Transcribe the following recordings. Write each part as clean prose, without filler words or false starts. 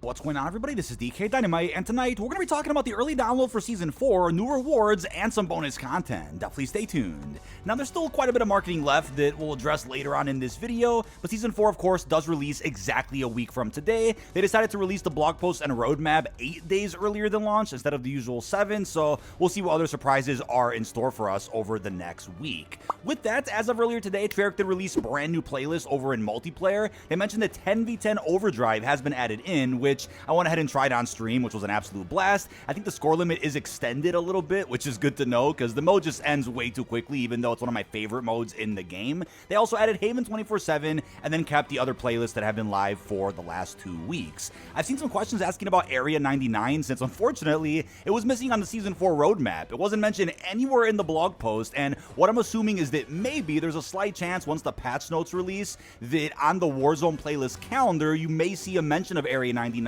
What's going on, everybody? This is dkdynamite, and tonight we're going to be talking about the early download for Season 4, new rewards, and some bonus content. Definitely stay tuned. Now, there's still quite a bit of marketing left that we'll address later on in this video, but Season 4, of course, does release exactly a week from today. They decided to release the blog post and roadmap 8 days earlier than launch instead of the usual 7, so we'll see what other surprises are in store for us over the next week. With that, as of earlier today, Treyarch did release a brand new playlist over in multiplayer. They mentioned that 10v10 Overdrive has been added in, which I went ahead and tried on stream, which was an absolute blast. I think the score limit is extended a little bit, which is good to know because the mode just ends way too quickly, even though it's one of my favorite modes in the game. They also added Haven 24/7 and then kept the other playlists that have been live for the last 2 weeks. I've seen some questions asking about Area 99 since unfortunately it was missing on the Season 4 roadmap. It wasn't mentioned anywhere in the blog post, and what I'm assuming is that maybe there's a slight chance once the patch notes release that on the Warzone playlist calendar you may see a mention of Area 99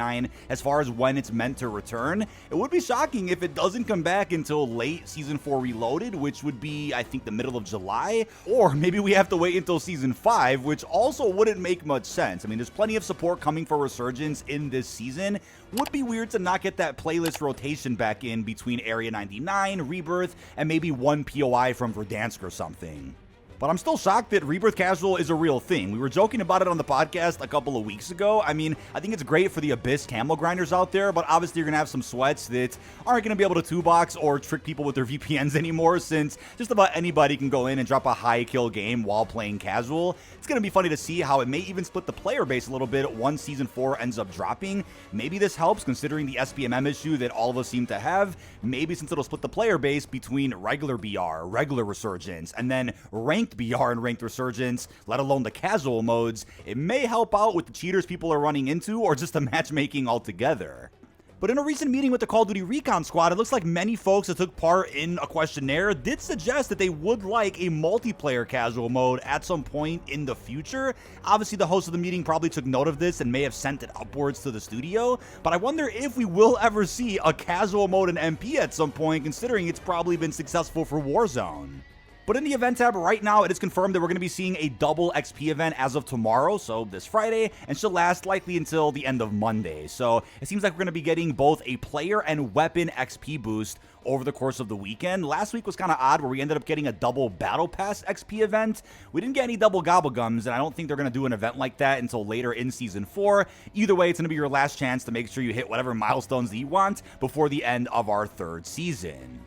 as far as when it's meant to return. It would be shocking if it doesn't come back until late Season 4 Reloaded, which would be, I think, the middle of July, or maybe we have to wait until Season 5, which also wouldn't make much sense. I mean, there's plenty of support coming for Resurgence in this season. Would be weird to not get that playlist rotation back in between Area 99, Rebirth, and maybe one POI from Verdansk or something. But I'm still shocked that Rebirth Casual is a real thing. We were joking about it on the podcast a couple of weeks ago. I mean, I think it's great for the Abyss camo grinders out there, but obviously you're going to have some sweats that aren't going to be able to 2-box or trick people with their VPNs anymore, since just about anybody can go in and drop a high kill game while playing casual. It's going to be funny to see how it may even split the player base a little bit once Season 4 ends up dropping. Maybe this helps considering the SPMM issue that all of us seem to have. Maybe since it'll split the player base between regular BR, regular Resurgence, and then ranked BR and ranked Resurgence, let alone the casual modes, it may help out with the cheaters people are running into or just the matchmaking altogether. But in a recent meeting with the Call of Duty Recon Squad, it looks like many folks that took part in a questionnaire did suggest that they would like a multiplayer casual mode at some point in the future. Obviously, the host of the meeting probably took note of this and may have sent it upwards to the studio, but I wonder if we will ever see a casual mode in MP at some point, considering it's probably been successful for Warzone. But in the event tab right now, it is confirmed that we're going to be seeing a double XP event as of tomorrow, so this Friday, and should last likely until the end of Monday. So it seems like we're going to be getting both a player and weapon XP boost over the course of the weekend. Last week was kind of odd where we ended up getting a double Battle Pass XP event. We didn't get any double Gobblegums, and I don't think they're going to do an event like that until later in Season 4. Either way, it's going to be your last chance to make sure you hit whatever milestones that you want before the end of our 3rd season.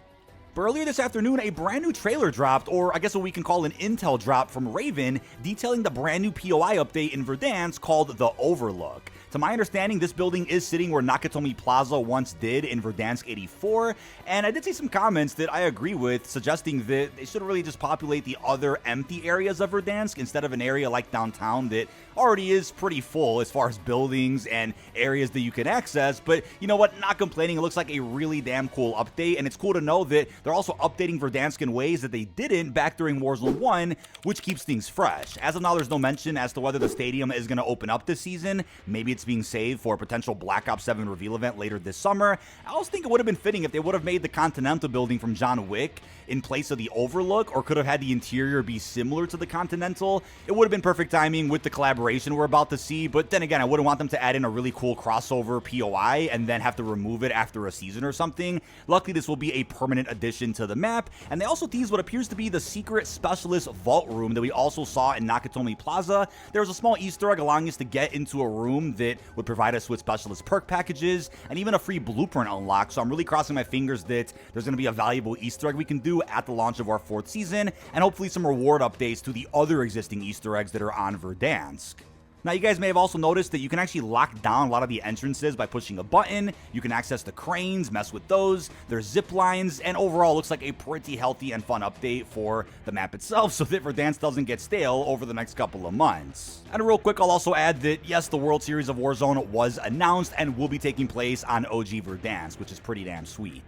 But earlier this afternoon, a brand new trailer dropped, or I guess what we can call an intel drop from Raven, detailing the brand new POI update in Verdansk called the Overlook. To my understanding, this building is sitting where Nakatomi Plaza once did in Verdansk 84, and I did see some comments that I agree with, suggesting that they should really just populate the other empty areas of Verdansk instead of an area like downtown that already is pretty full as far as buildings and areas that you can access. But you know what, not complaining, it looks like a really damn cool update, and it's cool to know that they're also updating Verdansk in ways that they didn't back during Warzone 1, which keeps things fresh. As of now, there's no mention as to whether the stadium is going to open up this season. Maybe it's being saved for a potential Black Ops 7 reveal event later this summer. I also think it would have been fitting if they would have made the Continental building from John Wick in place of the Overlook, or could have had the interior be similar to the Continental. It would have been perfect timing with the collaboration we're about to see, but then again, I wouldn't want them to add in a really cool crossover POI and then have to remove it after a season or something. Luckily, this will be a permanent addition to the map, and they also teased what appears to be the secret specialist vault room that we also saw in Nakatomi Plaza. There was a small Easter egg allowing us to get into a room that would provide us with specialist perk packages and even a free blueprint unlock, so I'm really crossing my fingers that there's going to be a valuable Easter egg we can do at the launch of our 4th season, and hopefully some reward updates to the other existing Easter eggs that are on Verdansk. Now, you guys may have also noticed that you can actually lock down a lot of the entrances by pushing a button. You can access the cranes, mess with those. There's zip lines, and overall looks like a pretty healthy and fun update for the map itself, so that Verdansk doesn't get stale over the next couple of months. And real quick, I'll also add that yes, the World Series of Warzone was announced and will be taking place on OG Verdansk, which is pretty damn sweet.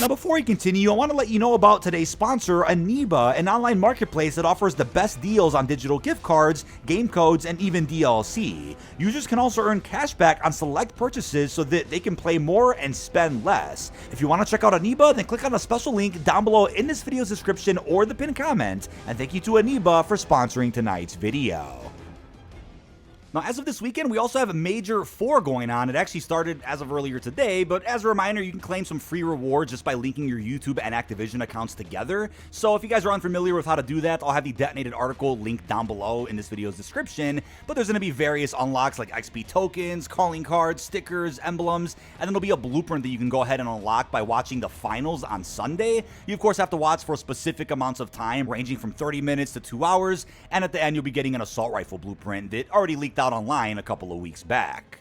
Now, before we continue, I want to let you know about today's sponsor, Aniba, an online marketplace that offers the best deals on digital gift cards, game codes, and even DLC. Users can also earn cash back on select purchases so that they can play more and spend less. If you want to check out Aniba, then click on the special link down below in this video's description or the pinned comment. And thank you to Aniba for sponsoring tonight's video. Now, as of this weekend, we also have a Major 4 going on. It actually started as of earlier today, but as a reminder, you can claim some free rewards just by linking your YouTube and Activision accounts together. So if you guys are unfamiliar with how to do that, I'll have the detonated article linked down below in this video's description. But there's going to be various unlocks like XP tokens, calling cards, stickers, emblems, and then there'll be a blueprint that you can go ahead and unlock by watching the finals on Sunday. You, of course, have to watch for specific amounts of time, ranging from 30 minutes to 2 hours, and at the end, you'll be getting an assault rifle blueprint that already leaked out online a couple of weeks back.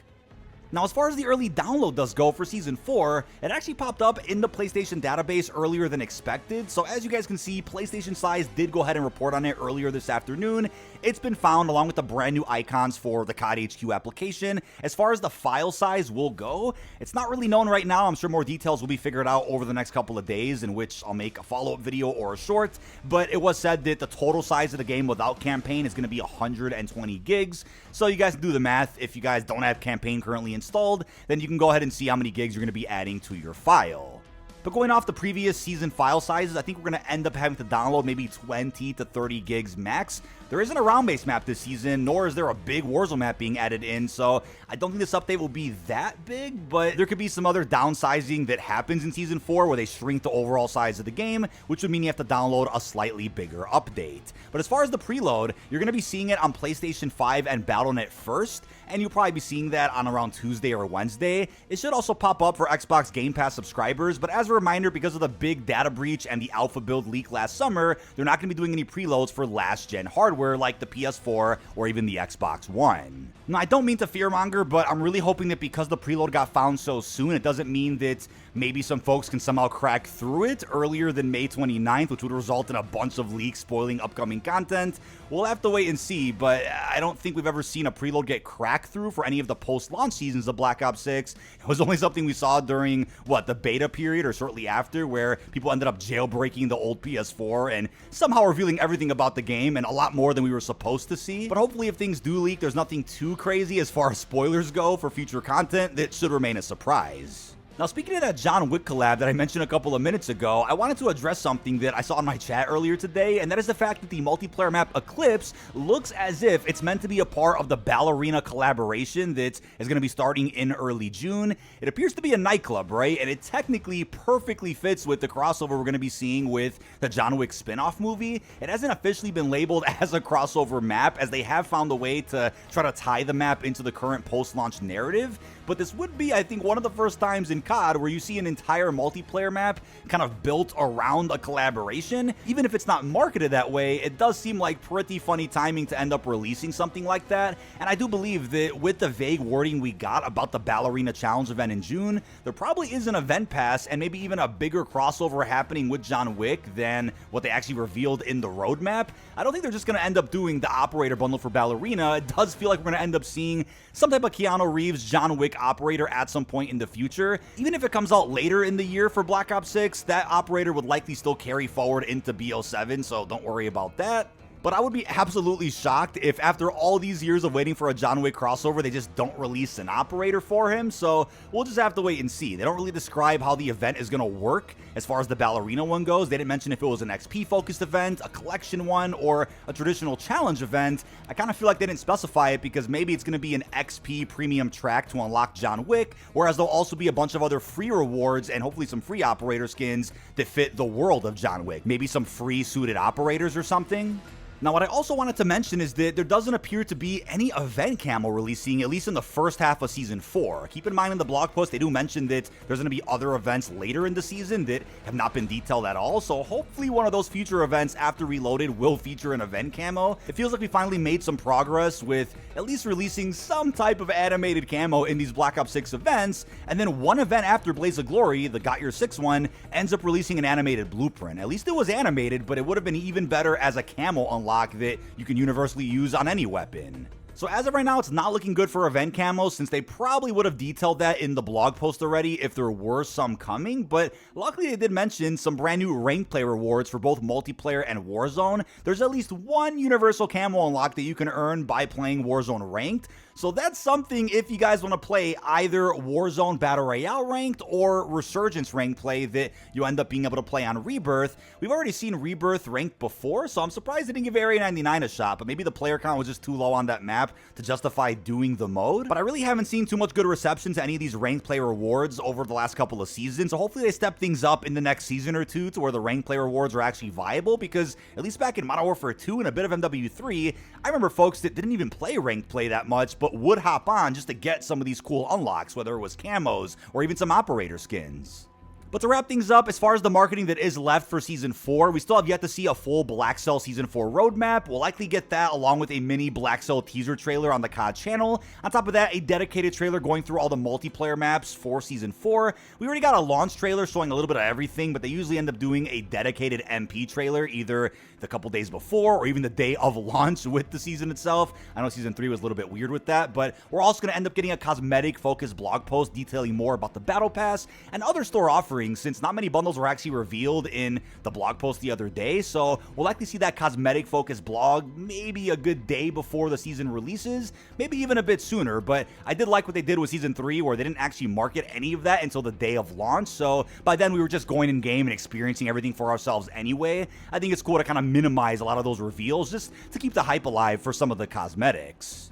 Now, as far as the early download does go for Season 4, it actually popped up in the PlayStation database earlier than expected, so as you guys can see, PlayStation Size did go ahead and report on it earlier this afternoon. It's been found along with the brand new icons for the COD HQ application. As far as the file size will go, it's not really known right now. I'm sure more details will be figured out over the next couple of days, in which I'll make a follow-up video or a short, but it was said that the total size of the game without campaign is going to be 120 gigs, so you guys can do the math. If you guys don't have campaign currently installed, then you can go ahead and see how many gigs you're going to be adding to your file. But going off the previous season file sizes, I think we're going to end up having to download maybe 20 to 30 gigs max. There isn't a round-based map this season, nor is there a big Warzone map being added in, so I don't think this update will be that big, but there could be some other downsizing that happens in Season 4 where they shrink the overall size of the game, which would mean you have to download a slightly bigger update. But as far as the preload, you're going to be seeing it on PlayStation 5 and Battle.net first, and you'll probably be seeing that on around Tuesday or Wednesday. It should also pop up for Xbox Game Pass subscribers, but as a reminder, because of the big data breach and the alpha build leak last summer, they're not going to be doing any preloads for last-gen hardware like the PS4 or even the Xbox One. Now, I don't mean to fearmonger, but I'm really hoping that because the preload got found so soon, it doesn't mean that maybe some folks can somehow crack through it earlier than May 29th, which would result in a bunch of leaks spoiling upcoming content. We'll have to wait and see, but I don't think we've ever seen a preload get cracked through for any of the post-launch seasons of Black Ops 6. It was only something we saw during, the beta period or shortly after, where people ended up jailbreaking the old PS4 and somehow revealing everything about the game and a lot more than we were supposed to see. But hopefully if things do leak, there's nothing too crazy as far as spoilers go for future content that should remain a surprise. Now, speaking of that John Wick collab that I mentioned a couple of minutes ago, I wanted to address something that I saw in my chat earlier today, and that is the fact that the multiplayer map Eclipse looks as if it's meant to be a part of the Ballerina collaboration that is going to be starting in early June. It appears to be a nightclub, right? And it technically perfectly fits with the crossover we're going to be seeing with the John Wick spin-off movie. It hasn't officially been labeled as a crossover map, as they have found a way to try to tie the map into the current post-launch narrative, but this would be, I think, one of the first times in COD where you see an entire multiplayer map kind of built around a collaboration. Even if it's not marketed that way, it does seem like pretty funny timing to end up releasing something like that. And I do believe that with the vague wording we got about the Ballerina Challenge event in June, there probably is an event pass and maybe even a bigger crossover happening with John Wick than what they actually revealed in the roadmap. I don't think they're just going to end up doing the operator bundle for Ballerina. It does feel like we're going to end up seeing some type of Keanu Reeves John Wick operator at some point in the future. Even if it comes out later in the year for Black Ops 6, that operator would likely still carry forward into BO7, so don't worry about that. But I would be absolutely shocked if after all these years of waiting for a John Wick crossover, they just don't release an operator for him, so we'll just have to wait and see. They don't really describe how the event is going to work as far as the Ballerina one goes. They didn't mention if it was an XP-focused event, a collection one, or a traditional challenge event. I kind of feel like they didn't specify it because maybe it's going to be an XP premium track to unlock John Wick, whereas there'll also be a bunch of other free rewards and hopefully some free operator skins that fit the world of John Wick. Maybe some free suited operators or something. Now, what I also wanted to mention is that there doesn't appear to be any event camo releasing, at least in the first half of Season 4. Keep in mind in the blog post, they do mention that there's going to be other events later in the season that have not been detailed at all, so hopefully one of those future events after Reloaded will feature an event camo. It feels like we finally made some progress with at least releasing some type of animated camo in these Black Ops 6 events, and then one event after Blaze of Glory, the Got Your 6 one, ends up releasing an animated blueprint. At least it was animated, but it would have been even better as a camo unlock that you can universally use on any weapon. So as of right now, it's not looking good for event camos, since they probably would have detailed that in the blog post already if there were some coming, but luckily they did mention some brand new ranked play rewards for both multiplayer and Warzone. There's at least one universal camo unlock that you can earn by playing Warzone ranked, so that's something if you guys want to play either Warzone Battle Royale ranked or Resurgence ranked play that you end up being able to play on Rebirth. We've already seen Rebirth ranked before, so I'm surprised they didn't give Area 99 a shot, but maybe the player count was just too low on that map map to justify doing the mode. But I really haven't seen too much good reception to any of these ranked play rewards over the last couple of seasons, so hopefully they step things up in the next season or two to where the ranked play rewards are actually viable, because at least back in Modern Warfare 2 and a bit of MW3, I remember folks that didn't even play ranked play that much, but would hop on just to get some of these cool unlocks, whether it was camos or even some operator skins. But to wrap things up, as far as the marketing that is left for Season 4, we still have yet to see a full Black Cell Season 4 roadmap. We'll likely get that along with a mini Black Cell teaser trailer on the COD channel. On top of that, a dedicated trailer going through all the multiplayer maps for Season 4. We already got a launch trailer showing a little bit of everything, but they usually end up doing a dedicated MP trailer either the couple days before or even the day of launch with the season itself. I know Season 3 was a little bit weird with that, but we're also going to end up getting a cosmetic-focused blog post detailing more about the Battle Pass and other store offerings, since not many bundles were actually revealed in the blog post the other day. So we'll likely see that cosmetic-focused blog maybe a good day before the season releases, maybe even a bit sooner. But I did like what they did with Season 3, where they didn't actually market any of that until the day of launch. So by then we were just going in game and experiencing everything for ourselves anyway. I think it's cool to kind of minimize a lot of those reveals just to keep the hype alive for some of the cosmetics.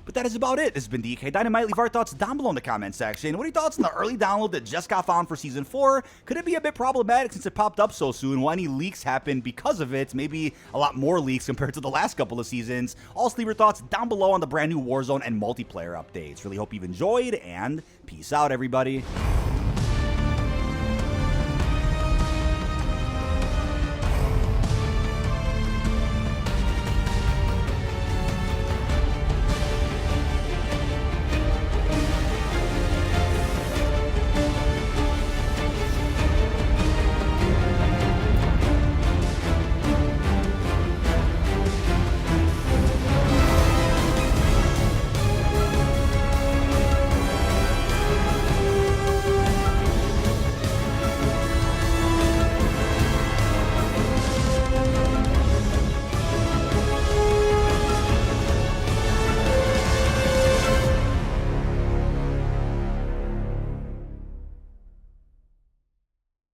But that is about it. This has been dkdynamite. Leave our thoughts down below in the comment section. What are your thoughts on the early download that just got found for Season 4? Could it be a bit problematic since it popped up so soon? Will any leaks happen because of it? Maybe a lot more leaks compared to the last couple of seasons. Also, leave your thoughts down below on the brand new Warzone and multiplayer updates. Really hope you've enjoyed, and peace out, everybody.